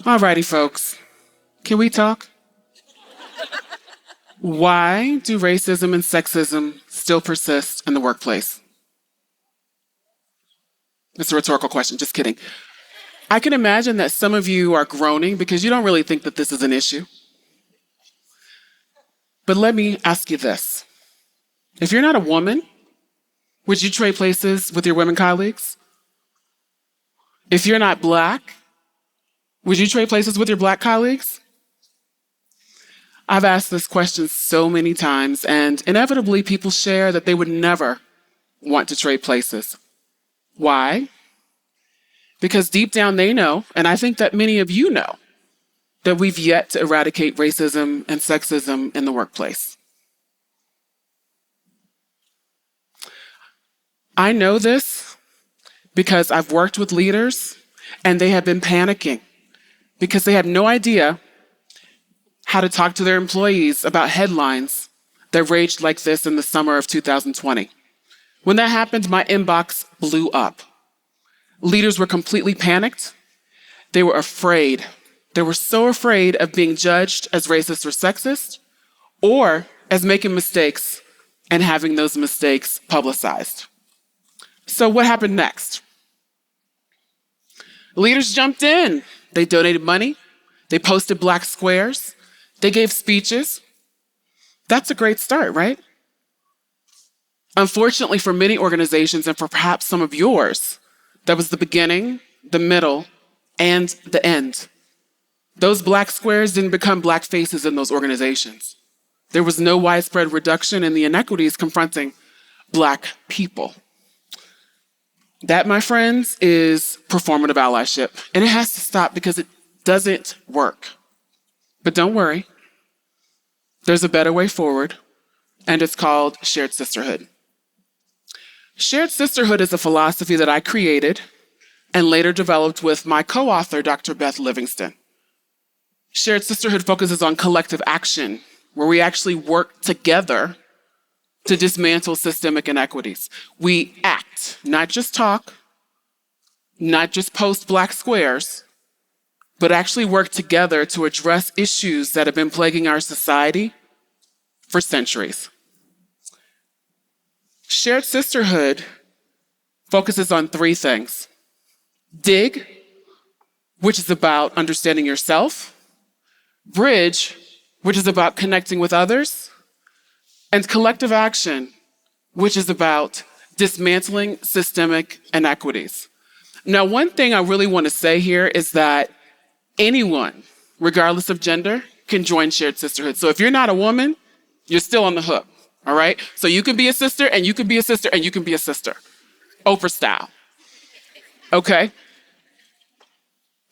Alrighty, folks. Can we talk? Why do racism and sexism still persist in the workplace? It's a rhetorical question, just kidding. I can imagine that some of you are groaning because you don't really think that this is an issue. But let me ask you this. If you're not a woman, would you trade places with your women colleagues? If you're not Black, would you trade places with your Black colleagues? I've asked this question so many times, and inevitably people share that they would never want to trade places. Why? Because deep down they know, and I think that many of you know, that we've yet to eradicate racism and sexism in the workplace. I know this because I've worked with leaders and they have been panicking because they have no idea how to talk to their employees about headlines that raged like this in the summer of 2020. When that happened, my inbox blew up. Leaders were completely panicked. They were afraid. They were so afraid of being judged as racist or sexist, or as making mistakes and having those mistakes publicized. So what happened next? Leaders jumped in. They donated money. They posted Black squares. They gave speeches. That's a great start, right? Unfortunately, for many organizations, and for perhaps some of yours, that was the beginning, the middle, and the end. Those Black squares didn't become Black faces in those organizations. There was no widespread reduction in the inequities confronting Black people. That, my friends, is performative allyship, and it has to stop because it doesn't work. But don't worry, there's a better way forward, and it's called shared sisterhood. Shared sisterhood is a philosophy that I created and later developed with my co-author, Dr. Beth Livingston. Shared sisterhood focuses on collective action, where we actually work together to dismantle systemic inequities. We act, not just talk, not just post Black squares, but actually work together to address issues that have been plaguing our society for centuries. Shared sisterhood focuses on three things. Dig, which is about understanding yourself. Bridge, which is about connecting with others. And collective action, which is about dismantling systemic inequities. Now, one thing I really want to say here is that anyone, regardless of gender, can join shared sisterhood. So if you're not a woman, you're still on the hook, all right? So you can be a sister, and you can be a sister, and you can be a sister. Oprah style, okay?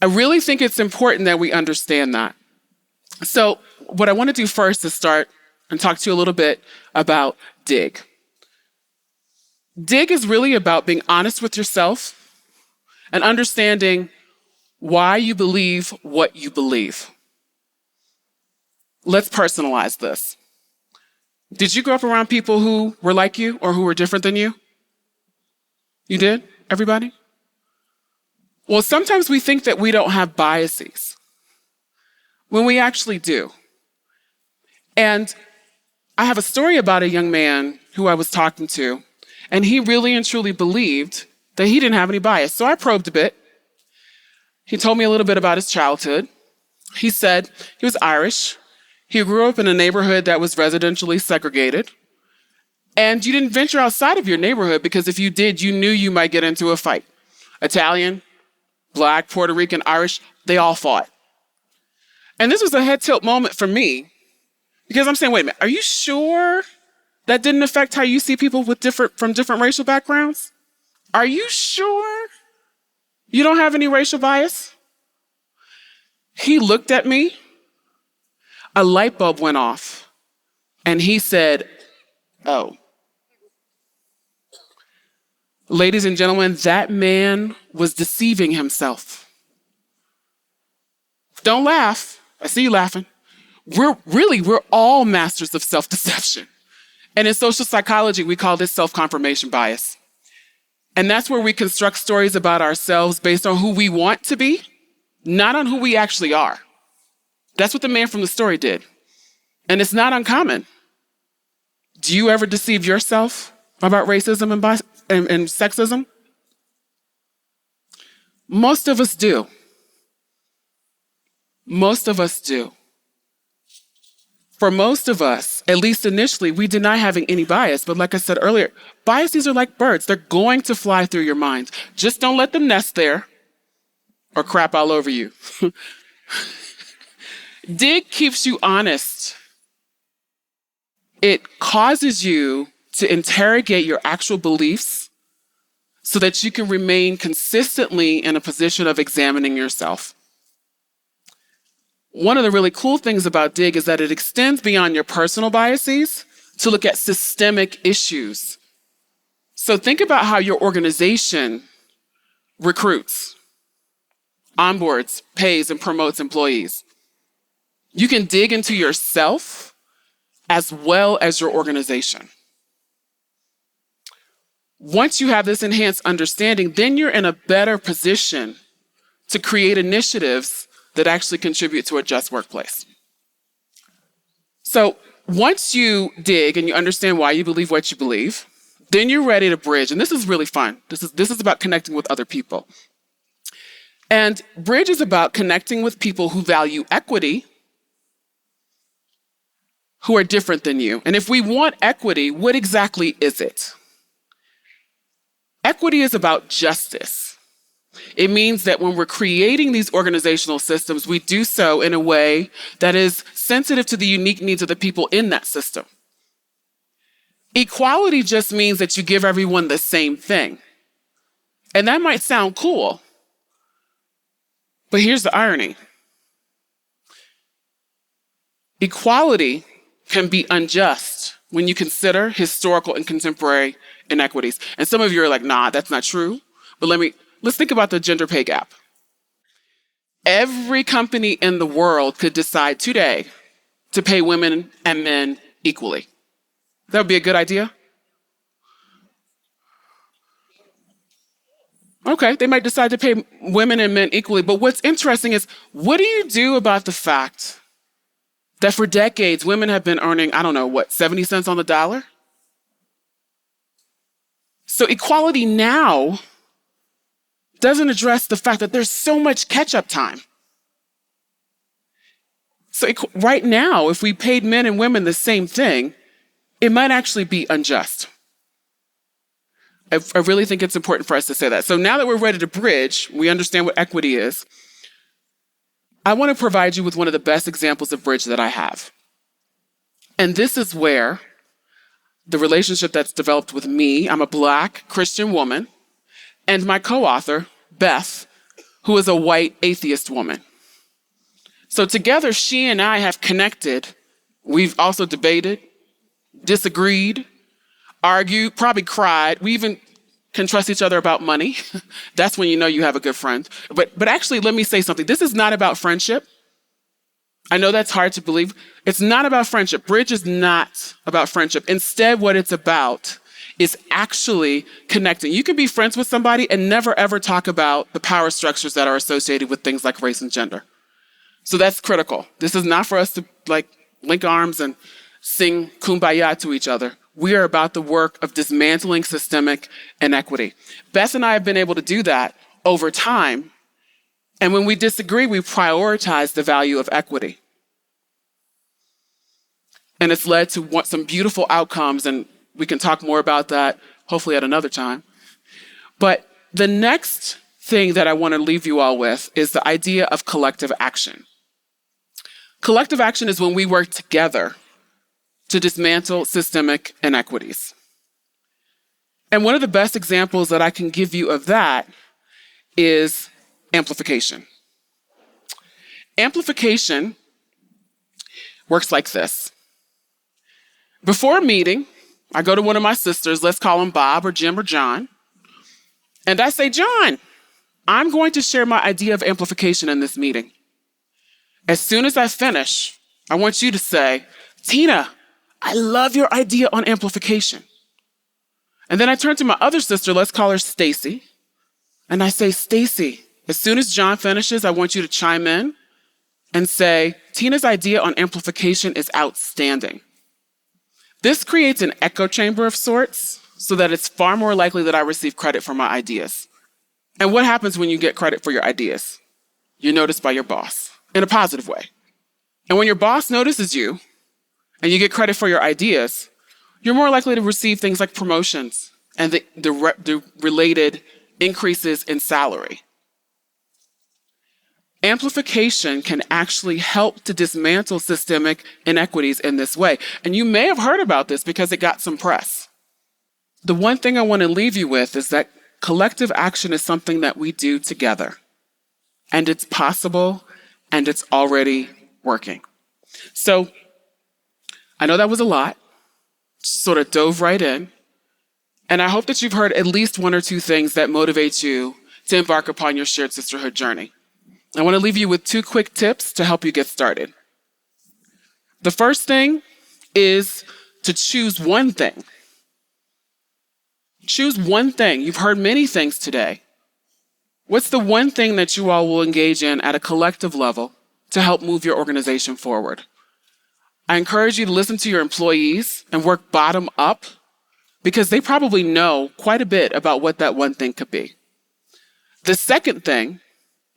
I really think it's important that we understand that. So what I want to do first is start and talk to you a little bit about dig. Dig is really about being honest with yourself and understanding why you believe what you believe. Let's personalize this. Did you grow up around people who were like you or who were different than you? You did? Everybody? Well, sometimes we think that we don't have biases when we actually do. And I have a story about a young man who I was talking to, and he really and truly believed that he didn't have any bias. So I probed a bit. He told me a little bit about his childhood. He said he was Irish. He grew up in a neighborhood that was residentially segregated. And you didn't venture outside of your neighborhood because if you did, you knew you might get into a fight. Italian, Black, Puerto Rican, Irish, they all fought. And this was a head tilt moment for me because I'm saying, wait a minute, are you sure that didn't affect how you see people from different racial backgrounds? Are you sure you don't have any racial bias? He looked at me, a light bulb went off, and he said, oh. Ladies and gentlemen, that man was deceiving himself. Don't laugh. I see you laughing. We're all masters of self-deception. And in social psychology, we call this self-confirmation bias. And that's where we construct stories about ourselves based on who we want to be not on who we actually are. That's what the man from the story did. And it's not uncommon. Do you ever deceive yourself about racism and sexism? Most of us do. Most of us do. For most of us, at least initially, we deny having any bias. But like I said earlier, biases are like birds. They're going to fly through your mind. Just don't let them nest there or crap all over you. Dig keeps you honest. It causes you to interrogate your actual beliefs so that you can remain consistently in a position of examining yourself. One of the really cool things about Dig is that it extends beyond your personal biases to look at systemic issues. So think about how your organization recruits, onboards, pays, and promotes employees. You can dig into yourself as well as your organization. Once you have this enhanced understanding, then you're in a better position to create initiatives that actually contribute to a just workplace. So once you dig and you understand why you believe what you believe, then you're ready to bridge. And this is really fun. This is about connecting with other people. And bridge is about connecting with people who value equity, who are different than you. And if we want equity, what exactly is it? Equity is about justice. It means that when we're creating these organizational systems, we do so in a way that is sensitive to the unique needs of the people in that system. Equality just means that you give everyone the same thing. And that might sound cool, but here's the irony. Equality can be unjust when you consider historical and contemporary inequities. And some of you are like, nah, that's not true. But let's think about the gender pay gap. Every company in the world could decide today to pay women and men equally. That would be a good idea? Okay, they might decide to pay women and men equally. But what's interesting is, what do you do about the fact that for decades, women have been earning, 70 cents on the dollar? So equality now doesn't address the fact that there's so much catch-up time. So right now, if we paid men and women the same thing, it might actually be unjust. I really think it's important for us to say that. So now that we're ready to bridge, we understand what equity is, I want to provide you with one of the best examples of bridge that I have. And this is where the relationship that's developed with me, I'm a Black Christian woman, and my co-author, Beth, who is a white atheist woman. So together, she and I have connected. We've also debated, disagreed, argued, probably cried. We even can trust each other about money. That's when you know you have a good friend. But actually, let me say something. This is not about friendship. I know that's hard to believe. It's not about friendship. Bridge is not about friendship. Instead, what it's about is actually connecting. You can be friends with somebody and never, ever talk about the power structures that are associated with things like race and gender. So that's critical. This is not for us to link arms and sing kumbaya to each other. We are about the work of dismantling systemic inequity. Beth and I have been able to do that over time. And when we disagree, we prioritize the value of equity. And it's led to some beautiful outcomes, and we can talk more about that, hopefully at another time. But the next thing that I want to leave you all with is the idea of collective action. Collective action is when we work together to dismantle systemic inequities. And one of the best examples that I can give you of that is amplification. Amplification works like this. Before a meeting, I go to one of my sisters, let's call them Bob or Jim or John, and I say, John, I'm going to share my idea of amplification in this meeting. As soon as I finish, I want you to say, Tina, I love your idea on amplification. And then I turn to my other sister, let's call her Stacy, and I say, Stacy, As soon as John finishes, I want you to chime in and say, Tina's idea on amplification is outstanding. This creates an echo chamber of sorts so that it's far more likely that I receive credit for my ideas. And what happens when you get credit for your ideas? You're noticed by your boss in a positive way. And when your boss notices you and you get credit for your ideas, you're more likely to receive things like promotions and the related increases in salary. Amplification can actually help to dismantle systemic inequities in this way. And you may have heard about this because it got some press. The one thing I want to leave you with is that collective action is something that we do together. And it's possible, and it's already working. So I know that was a lot, sort of dove right in. And I hope that you've heard at least one or two things that motivate you to embark upon your shared sisterhood journey. I want to leave you with 2 quick tips to help you get started. The first thing is to choose one thing. Choose one thing. You've heard many things today. What's the one thing that you all will engage in at a collective level to help move your organization forward? I encourage you to listen to your employees and work bottom up because they probably know quite a bit about what that one thing could be. The second thing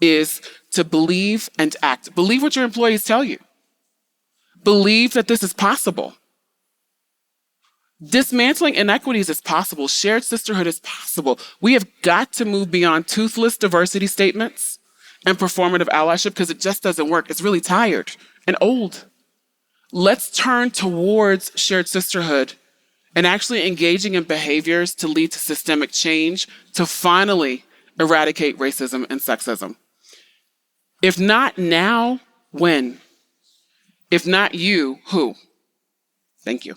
is to believe and act. Believe what your employees tell you. Believe that this is possible. Dismantling inequities is possible. Shared sisterhood is possible. We have got to move beyond toothless diversity statements and performative allyship because it just doesn't work. It's really tired and old. Let's turn towards shared sisterhood and actually engaging in behaviors to lead to systemic change to finally eradicate racism and sexism. If not now, when? If not you, who? Thank you.